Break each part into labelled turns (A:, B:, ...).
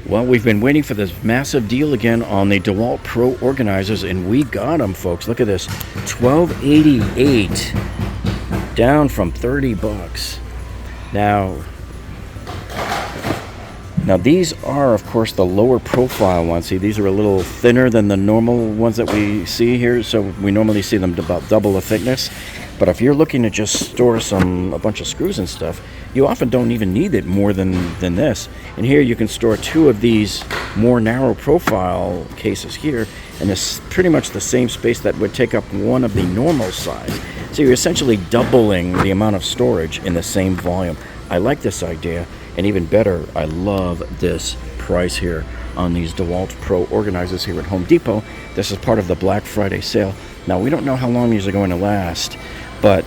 A: Well, we've been waiting for this massive deal again on the DeWalt Pro organizers, and we got them, folks. Look at this, $12.88, down from $30. Now these are, of course, the lower profile ones. See, these are a little thinner than the normal ones that we see here, so we normally see them about double the thickness. But if you're looking to just store a bunch of screws and stuff, you often don't even need it more than this. And here you can store two of these more narrow profile cases here, and it's pretty much the same space that would take up one of the normal size. So you're essentially doubling the amount of storage in the same volume. I like this idea, and even better, I love this price here on these DeWalt Pro organizers here at Home Depot. This is part of the Black Friday sale. Now, we don't know how long these are going to last, but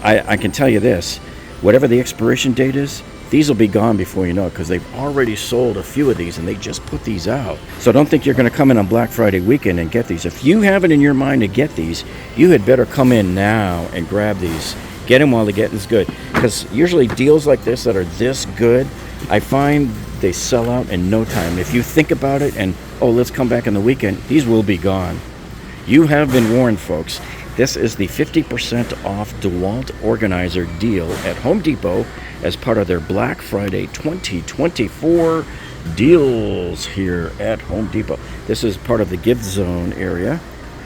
A: I can tell you this, whatever the expiration date is, these will be gone before you know it, because they've already sold a few of these and they just put these out. So don't think you're going to come in on Black Friday weekend and get these. If you have it in your mind to get these, you had better come in now and grab these. Get them while the getting's good, because usually deals like this that are this good, I find they sell out in no time. If you think about it and, oh, let's come back on the weekend, these will be gone. You have been warned, folks. This is the 50% off DeWalt organizer deal at Home Depot as part of their Black Friday 2024 deals here at Home Depot. This is part of the gift zone area,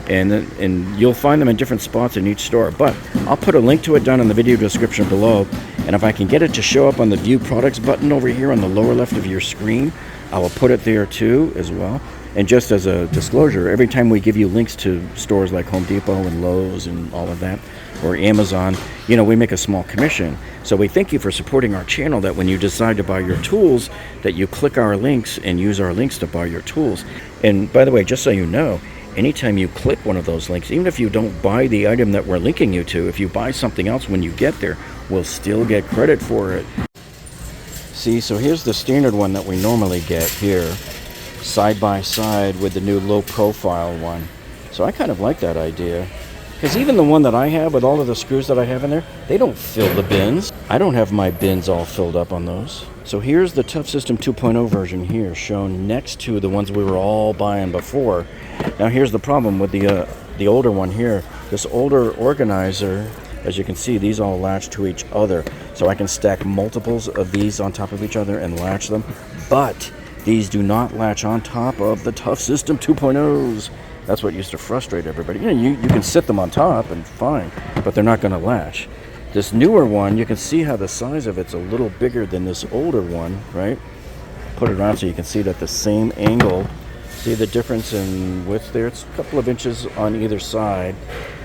A: and you'll find them in different spots in each store. But I'll put a link to it down in the video description below, and if I can get it to show up on the View Products button over here on the lower left of your screen, I will put it there too as well. And just as a disclosure, every time we give you links to stores like Home Depot and Lowe's and all of that, or Amazon, we make a small commission. So we thank you for supporting our channel, that when you decide to buy your tools, that you click our links and use our links to buy your tools. And by the way, just so you know, anytime you click one of those links, even if you don't buy the item that we're linking you to, if you buy something else when you get there, we'll still get credit for it. See, so here's the standard one that we normally get here, side by side with the new low profile one. So I kind of like that idea, because even the one that I have with all of the screws that I have in there, they don't fill the bins. I don't have my bins all filled up on those. So here's the ToughSystem 2.0 version here, shown next to the ones we were all buying before. Now here's the problem with the older one here. This older organizer, as you can see, these all latch to each other. So I can stack multiples of these on top of each other and latch them. But these do not latch on top of the ToughSystem 2.0s. That's what used to frustrate everybody. You can sit them on top and fine, but they're not going to latch. This newer one, you can see how the size of it's a little bigger than this older one, right? Put it around so you can see it at the same angle. See the difference in width there? It's a couple of inches on either side.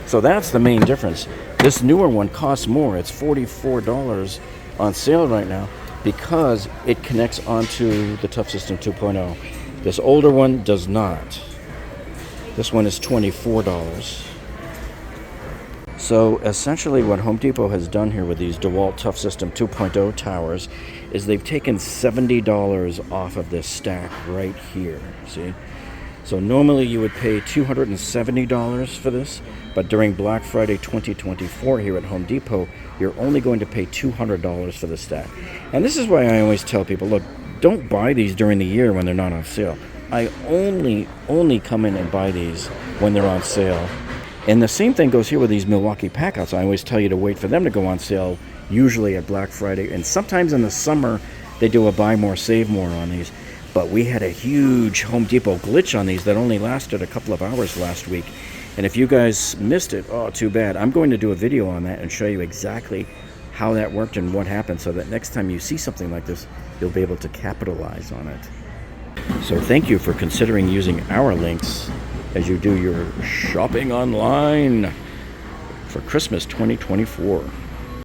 A: So that's the main difference. This newer one costs more. It's $44 on sale right now, because it connects onto the ToughSystem 2.0. This older one does not. This one is $24. So essentially what Home Depot has done here with these DeWalt ToughSystem 2.0 towers is they've taken $70 off of this stack right here, see? So normally you would pay $270 for this, but during Black Friday 2024 here at Home Depot, you're only going to pay $200 for the stack. And this is why I always tell people, look, don't buy these during the year when they're not on sale. I only come in and buy these when they're on sale. And the same thing goes here with these Milwaukee packouts. I always tell you to wait for them to go on sale, usually at Black Friday. And sometimes in the summer, they do a buy more, save more on these. But we had a huge Home Depot glitch on these that only lasted a couple of hours last week. And if you guys missed it, oh, too bad. I'm going to do a video on that and show you exactly how that worked and what happened, so that next time you see something like this, you'll be able to capitalize on it. So thank you for considering using our links as you do your shopping online for Christmas 2024.